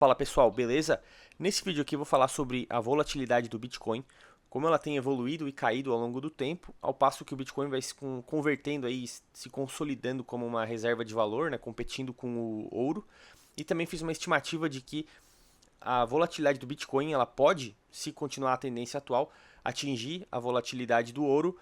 Fala pessoal, beleza? Nesse vídeo aqui eu vou falar sobre a volatilidade do Bitcoin, como ela tem evoluído e caído ao longo do tempo, ao passo que o Bitcoin vai se convertendo aí, se consolidando como uma reserva de valor, né, competindo com o ouro. E também fiz uma estimativa de que a volatilidade do Bitcoin, ela pode, se continuar a tendência atual, atingir a volatilidade do ouro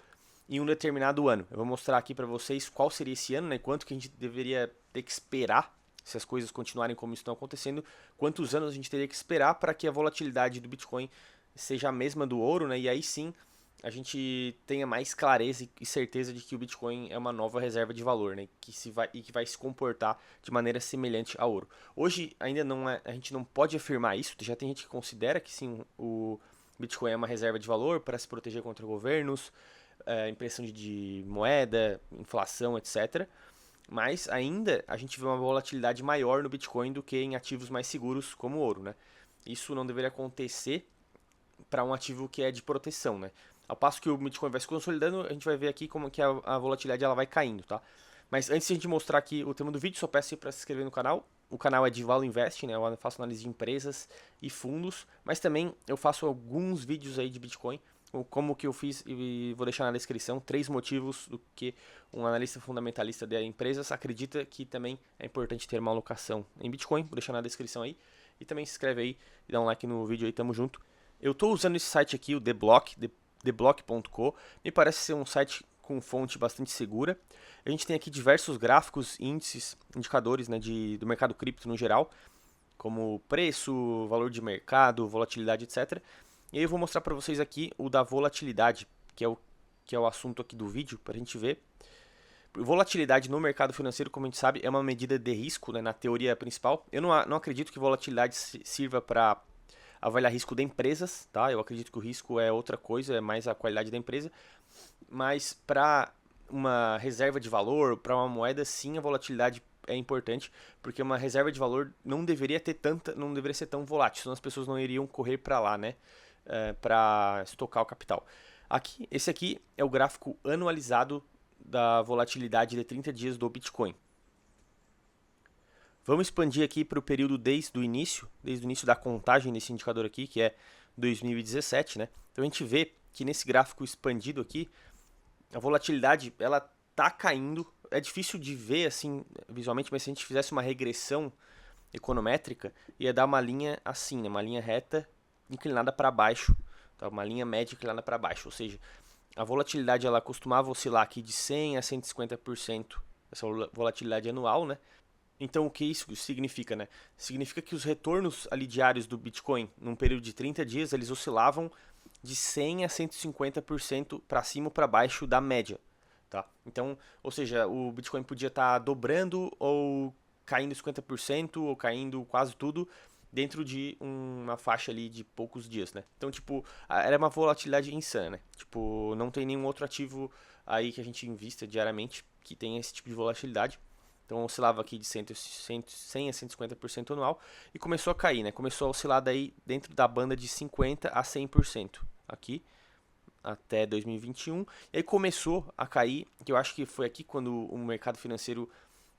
em um determinado ano. Eu vou mostrar aqui para vocês qual seria esse ano, né, quanto que a gente deveria ter que esperar se as coisas continuarem como estão acontecendo, quantos anos a gente teria que esperar para que a volatilidade do Bitcoin seja a mesma do ouro, né? E aí sim a gente tenha mais clareza e certeza de que o Bitcoin é uma nova reserva de valor, né? Que vai se comportar de maneira semelhante ao ouro. Hoje ainda não é, a gente não pode afirmar isso. Já tem gente que considera que sim, o Bitcoin é uma reserva de valor para se proteger contra governos, impressão de moeda, inflação, etc. Mas ainda a gente vê uma volatilidade maior no Bitcoin do que em ativos mais seguros como o ouro, né? Isso não deveria acontecer para um ativo que é de proteção, né? Ao passo que o Bitcoin vai se consolidando, a gente vai ver aqui como que a volatilidade ela vai caindo, tá? Mas antes de a gente mostrar aqui o tema do vídeo, só peço para se inscrever no canal. O canal é de Valo Invest, né? Eu faço análise de empresas e fundos, mas também eu faço alguns vídeos aí de Bitcoin, como que eu fiz e vou deixar na descrição 3 motivos do que um analista fundamentalista de empresas acredita que também é importante ter uma alocação em Bitcoin. Vou deixar na descrição aí e também se inscreve aí e dá um like no vídeo aí, tamo junto. Eu estou usando esse site aqui, o TheBlock, theblock.co, me parece ser um site com fonte bastante segura. A gente tem aqui diversos gráficos, índices, indicadores, né, do mercado cripto no geral, como preço, valor de mercado, volatilidade, etc. E aí eu vou mostrar para vocês aqui o da volatilidade, que é o assunto aqui do vídeo, para a gente ver. Volatilidade no mercado financeiro, como a gente sabe, é uma medida de risco, né, na teoria principal. Eu não acredito que volatilidade sirva para avaliar risco de empresas, tá? Eu acredito que o risco é outra coisa, é mais a qualidade da empresa. Mas para uma reserva de valor, para uma moeda, sim, a volatilidade é importante, porque uma reserva de valor não deveria ser tão volátil, senão as pessoas não iriam correr para lá, né? Para estocar o capital. Esse aqui é o gráfico anualizado da volatilidade de 30 dias do Bitcoin. Vamos expandir aqui para o período desde o início da contagem desse indicador aqui, que é 2017, né? Então a gente vê que nesse gráfico expandido aqui, a volatilidade ela tá caindo. É difícil de ver assim visualmente, mas se a gente fizesse uma regressão econométrica, ia dar uma linha assim, né? Uma linha reta inclinada para baixo, tá? Uma linha média inclinada para baixo, ou seja, a volatilidade ela costumava oscilar aqui de 100 a 150%, essa volatilidade anual, né? Então o que isso significa, né? Significa que os retornos ali diários do Bitcoin, num período de 30 dias, eles oscilavam de 100 a 150% para cima ou para baixo da média, tá? Então, ou seja, o Bitcoin podia estar dobrando ou caindo 50% ou caindo quase tudo dentro de uma faixa ali de poucos dias, né? Então, tipo, era uma volatilidade insana, né? Tipo, não tem nenhum outro ativo aí que a gente invista diariamente que tenha esse tipo de volatilidade. Então oscilava aqui de 100 a 150% anual e começou a cair, né? Começou a oscilar daí dentro da banda de 50 a 100% aqui até 2021. E aí começou a cair, que eu acho que foi aqui quando o mercado financeiro,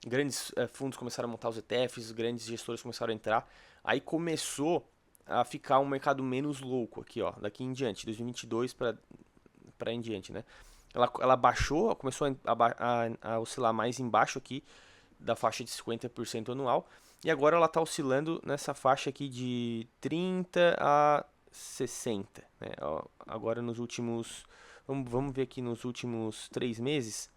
grandes fundos começaram a montar os ETFs, grandes gestores começaram a entrar. Aí começou a ficar um mercado menos louco aqui, ó, daqui em diante, 2022 para em diante, né? Ela baixou, começou a oscilar mais embaixo aqui da faixa de 50% anual. E agora ela está oscilando nessa faixa aqui de 30 a 60. Né? Agora nos últimos... Vamos ver aqui nos últimos 3 meses.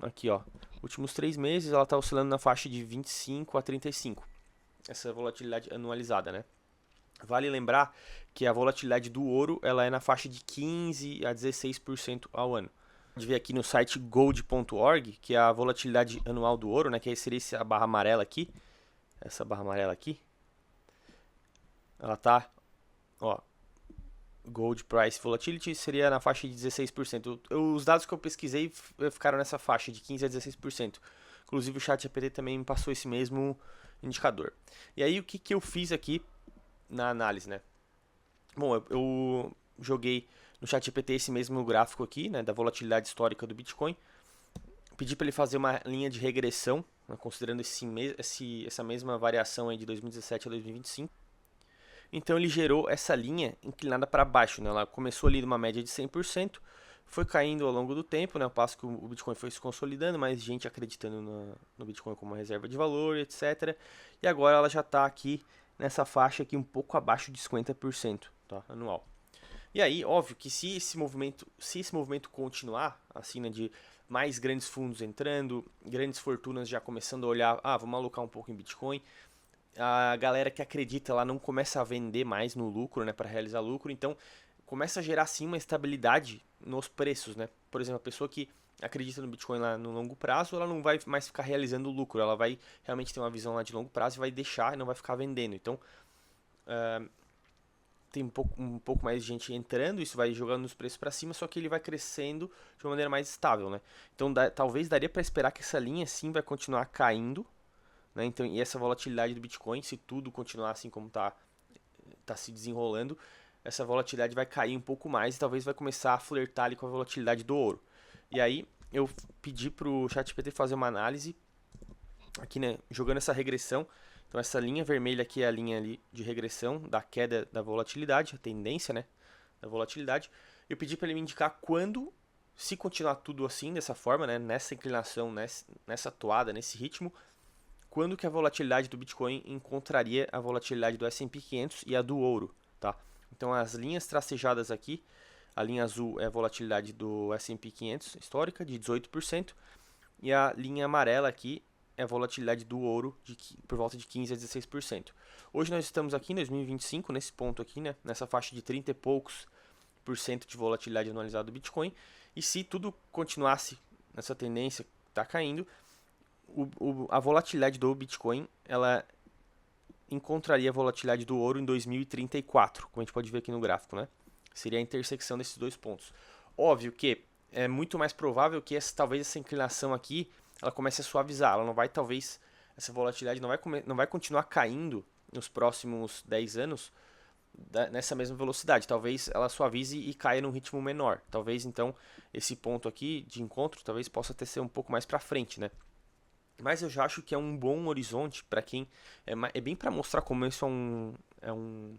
Aqui, ó. Últimos 3 meses ela está oscilando na faixa de 25 a 35. Essa volatilidade anualizada, né? Vale lembrar que a volatilidade do ouro ela é na faixa de 15 a 16% ao ano. Pode ver aqui no site gold.org, que é a volatilidade anual do ouro, né, que seria essa barra amarela aqui. Essa barra amarela aqui. Ela tá, ó, Gold Price Volatility seria na faixa de 16%. Os dados que eu pesquisei ficaram nessa faixa de 15 a 16%. Inclusive o ChatGPT também me passou esse mesmo indicador. E aí o que eu fiz aqui na análise, né? Bom, eu joguei no ChatGPT esse mesmo gráfico aqui, né, da volatilidade histórica do Bitcoin. Pedi para ele fazer uma linha de regressão né, considerando essa mesma variação aí de 2017 a 2025. Então ele gerou essa linha inclinada para baixo, né? Ela começou ali numa média de 100%, foi caindo ao longo do tempo, né? Ao passo que o Bitcoin foi se consolidando, mais gente acreditando no Bitcoin como uma reserva de valor, etc. E agora ela já está aqui nessa faixa aqui um pouco abaixo de 50%, tá? Anual. E aí, óbvio que se esse movimento continuar, assim, né, de mais grandes fundos entrando, grandes fortunas já começando a olhar, vamos alocar um pouco em Bitcoin, a galera que acredita lá não começa a vender mais no lucro, né, para realizar lucro, então começa a gerar sim uma estabilidade nos preços, né? Por exemplo, a pessoa que acredita no Bitcoin lá no longo prazo, ela não vai mais ficar realizando lucro, ela vai realmente ter uma visão lá de longo prazo e vai deixar e não vai ficar vendendo. Então, tem um pouco mais de gente entrando, isso vai jogando os preços para cima, só que ele vai crescendo de uma maneira mais estável, né? Então, talvez daria para esperar que essa linha sim vai continuar caindo, né? Então, e essa volatilidade do Bitcoin, se tudo continuar assim como tá se desenrolando, essa volatilidade vai cair um pouco mais e talvez vai começar a flertar ali com a volatilidade do ouro. E aí eu pedi pro ChatGPT fazer uma análise aqui, né, jogando essa regressão. Então essa linha vermelha aqui é a linha ali de regressão da queda da volatilidade, a tendência, né, da volatilidade. Eu pedi para ele me indicar quando, se continuar tudo assim, dessa forma, né, nessa inclinação, nessa toada, nesse ritmo, quando que a volatilidade do Bitcoin encontraria a volatilidade do S&P 500 e a do ouro, tá? Então as linhas tracejadas aqui, a linha azul é a volatilidade do S&P 500 histórica de 18% e a linha amarela aqui é a volatilidade do ouro por volta de 15 a 16%. Hoje nós estamos aqui em 2025 nesse ponto aqui, né, nessa faixa de 30 e poucos por cento de volatilidade anualizada do Bitcoin, e se tudo continuasse nessa tendência está caindo, a volatilidade do Bitcoin, ela encontraria a volatilidade do ouro em 2034, como a gente pode ver aqui no gráfico, né? Seria a intersecção desses dois pontos. Óbvio que é muito mais provável que talvez essa inclinação aqui, ela comece a suavizar, ela não vai, talvez, essa volatilidade não vai continuar caindo nos próximos 10 anos nessa mesma velocidade. Talvez ela suavize e caia num ritmo menor. Talvez, então, esse ponto aqui de encontro, talvez possa até ser um pouco mais para frente, né? Mas eu já acho que é um bom horizonte para quem. É bem para mostrar como isso é um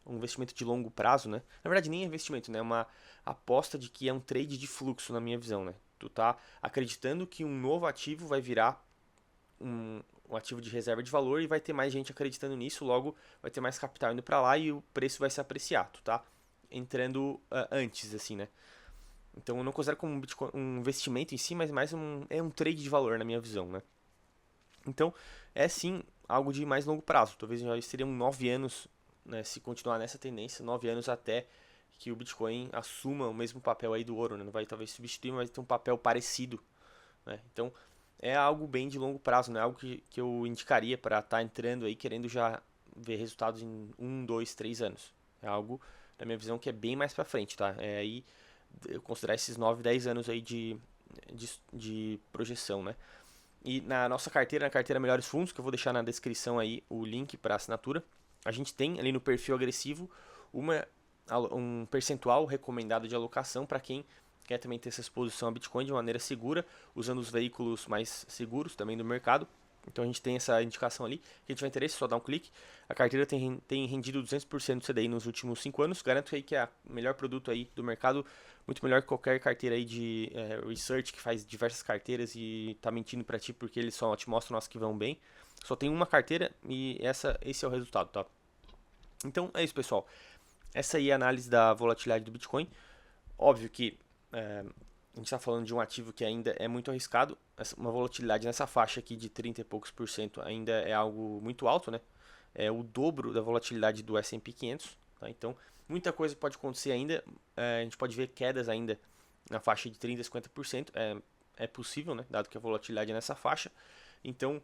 investimento de longo prazo, né? Na verdade, nem é investimento, né? É uma aposta de que é um trade de fluxo, na minha visão, né? Tu tá acreditando que um novo ativo vai virar um ativo de reserva de valor e vai ter mais gente acreditando nisso, logo vai ter mais capital indo para lá e o preço vai se apreciar, tu tá entrando antes, assim, né? Então eu não considero como um investimento em si, mas mais é um trade de valor na minha visão, né? Então é sim algo de mais longo prazo. Talvez já seriam 9 anos, né, se continuar nessa tendência, 9 anos até que o Bitcoin assuma o mesmo papel aí do ouro, né? Não vai talvez substituir, mas vai ter um papel parecido, né? Então é algo bem de longo prazo, não é algo que eu indicaria para estar entrando aí querendo já ver resultados em 1, 2, 3 anos. É algo, na minha visão, que é bem mais para frente, tá? É aí eu considerar esses 9, 10 anos aí de projeção, né? E na nossa carteira, na carteira Melhores Fundos, que eu vou deixar na descrição aí o link para assinatura, a gente tem ali no perfil agressivo um percentual recomendado de alocação para quem quer também ter essa exposição a Bitcoin de maneira segura, usando os veículos mais seguros também do mercado. Então a gente tem essa indicação ali. Quem tiver interesse, só dá um clique. A carteira tem rendido 200% do CDI nos últimos 5 anos. Garanto aí que é o melhor produto aí do mercado, muito melhor que qualquer carteira aí de research que faz diversas carteiras e tá mentindo para ti porque eles só te mostram as que vão bem. Só tem uma carteira e esse é o resultado, tá? Então é isso, pessoal. Essa aí é a análise da volatilidade do Bitcoin. Óbvio que a gente está falando de um ativo que ainda é muito arriscado. Uma volatilidade nessa faixa aqui de 30 e poucos por cento ainda é algo muito alto, né? É o dobro da volatilidade do S&P 500. Tá? Então, muita coisa pode acontecer ainda. A gente pode ver quedas ainda na faixa de 30 a 50%. É possível, né? Dado que a volatilidade é nessa faixa. Então,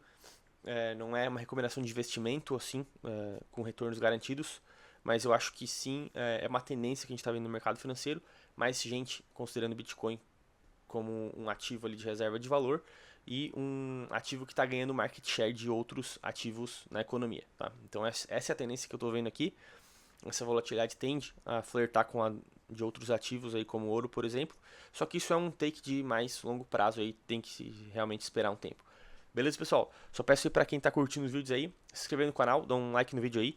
não é uma recomendação de investimento assim, com retornos garantidos. Mas eu acho que sim, é uma tendência que a gente está vendo no mercado financeiro. Mais gente considerando Bitcoin como um ativo ali de reserva de valor e um ativo que está ganhando market share de outros ativos na economia. Tá? Então essa é a tendência que eu estou vendo aqui. Essa volatilidade tende a flertar com a de outros ativos aí como ouro, por exemplo. Só que isso é um take de mais longo prazo aí, tem que realmente esperar um tempo. Beleza, pessoal? Só peço aí pra quem tá curtindo os vídeos aí, se inscrever no canal, dá um like no vídeo aí.